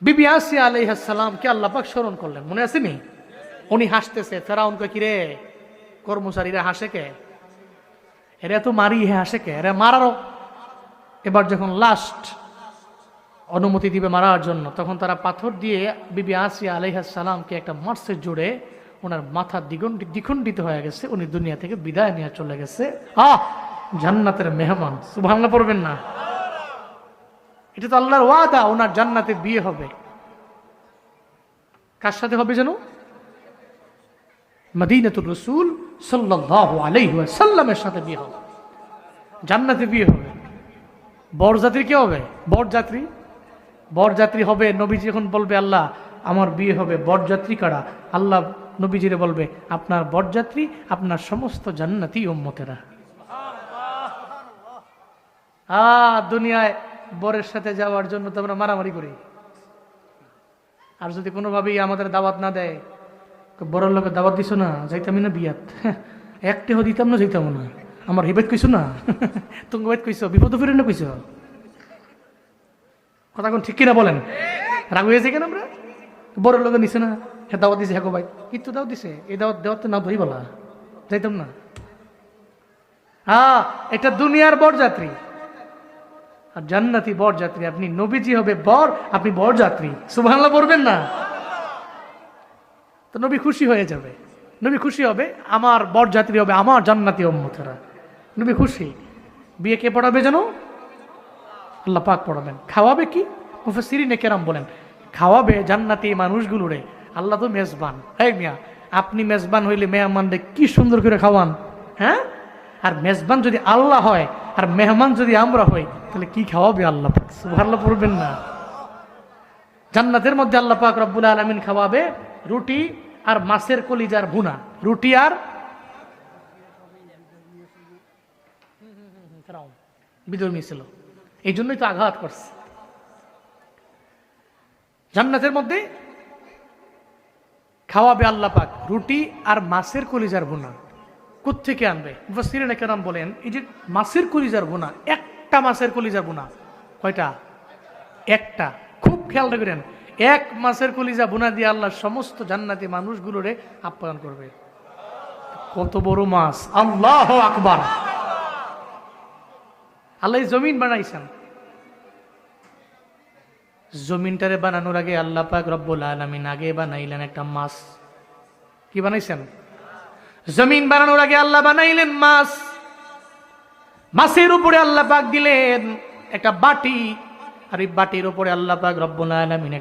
বিবি আসিয়া আলাইহিস সালামকে আল্লাহ পাক স্মরণ করলেন, মনে আছে নি? উনি হাসতেছে, ফেরাউন কয় কিরে কর্মচারীরা হাসে কে, এরা তো মারি হাসে কে, এরা মারারও। এবার যখন লাস্ট অনুমতি দিবে মারার জন্য, তখন তারা পাথর দিয়ে বিবি আসিয়া আলাইহিস সালামকে একটা মারছে জোরে, ওনার মাথা দ্বিখণ্ডিত হয়ে গেছে, উনি দুনিয়া থেকে বিদায় নিয়ে চলে গেছে। জান্নাতের মেহমান, সুবহানাল্লাহ পড়বেন না? এটা তো আল্লাহর ওয়াদা, ওনার জান্নাতে বিয়ে হবে। কার সাথে হবে যেন? মদিনাতুর রাসূল সাল্লাল্লাহু আলাইহি ওয়াসাল্লামের সাথে বিয়ে হবে, জান্নাতে বিয়ে হবে। বরযাত্রী কে হবে? বরযাত্রী হবে। নবীজি যখন বলবে আল্লাহ আমার বিয়ে হবে, বরযাত্রী কারা? আল্লাহ নবীজিরে বলবে আপনার বরযাত্রী আপনার সমস্ত জান্নাতি উম্মতেরা। দুনিয়ায় বরের সাথে যাওয়ার জন্য তো আমরা মারামারি করি, আর যদি কোনোভাবেই আমাদের দাওয়াত না দেয়, বড়র লোকের দাওয়াত দিছো না, যাইতামই না বিয়াত, একটেহ দিতাম না, যাইতাম না, আমার হিবেত কইছো না, তুমি কইছো, বিপদ ফিরে না কইছো, কথা কোন ঠিক কিনা বলেন? রাগ হয়েছে কেন আমরা? বড়র লোকের নিছে না, হ্যাঁ দাওয়াত দিছে, হ্যাঁ গো ভাই কিন্তু দাওয়াত দিছে, এই দাওয়াত না ধরি বলা, যাইতাম না। এটা দুনিয়ার বরযাত্রী, আর জান্নাতি বরযাত্রী। আপনি নবীজি হবে বর, আপনি বরযাত্রী, সুবহানাল্লাহ পড়বেন না? তো নবী খুশি হয়ে যাবে, নবী খুশি হবে, আমার বরযাত্রী হবে আমার জান্নাতি উম্মতেরা, নবী খুশি। বিয়ে কে পড়াবে জানো? আল্লাহ পাক পড়াবেন। খাওয়াবে কি? মুফাসসিরিনে কেরাম বলেন খাওয়াবে জান্নাতি মানুষগুলোরে। আল্লাহ তো মেজবান, হ্যাঁ মিয়া, আপনি মেজবান হইলে মেহমানদের কি সুন্দর করে খাওয়ান, হ্যাঁ? আর মেজবান যদি আল্লাহ হয় আর মেহমান যদি আমরা হই, তাহলে কি খাওয়াবে আল্লাহ পাক, সুবহানাল্লাহ পড়বেন না? জান্নাতের মধ্যে আল্লাহ পাক রব্বুল আলামিন খাওয়াবে রুটি আর মাছের কলিজার ভুনা, রুটি আর বিধর্মী ছিল, এই জন্যই তো আঘাত করছে। জান্নাতের মধ্যে খাওয়াবে আল্লাহ পাক রুটি আর মাছের কলিজার ভুনা। কোত্থেকে আনবে? মুফাসসিরিনে কেরাম বলেন এই যে মাছের কলিজার ভুনা, একটা মাছের কলিজার ভুনা, কয়টা? একটা। খুব খেয়াল রাখবেন, এক মাছের কলিজা ভুনা দিয়ে আল্লাহ সমস্ত জান্নাতি মানুষগুলোরে আপ্যায়ন করবে। কত বড় মাছ! আল্লাহু আকবার! আল্লাহ জমিন বানাইছেন, জমিনটারে বানানোর আগে আল্লাহ পাক রব্বুল আলামিন আগে বানাইলেন একটা মাছ। কি বানাইছেন? জমিন বানানোর আগে আল্লাহ বানাইলেন মাছ। মাছের উপরে আল্লাহ পাক দিলেন একটা বাটি, আর এই বাটির উপরে আল্লাহ পাক রব্বুল আলামিন একটা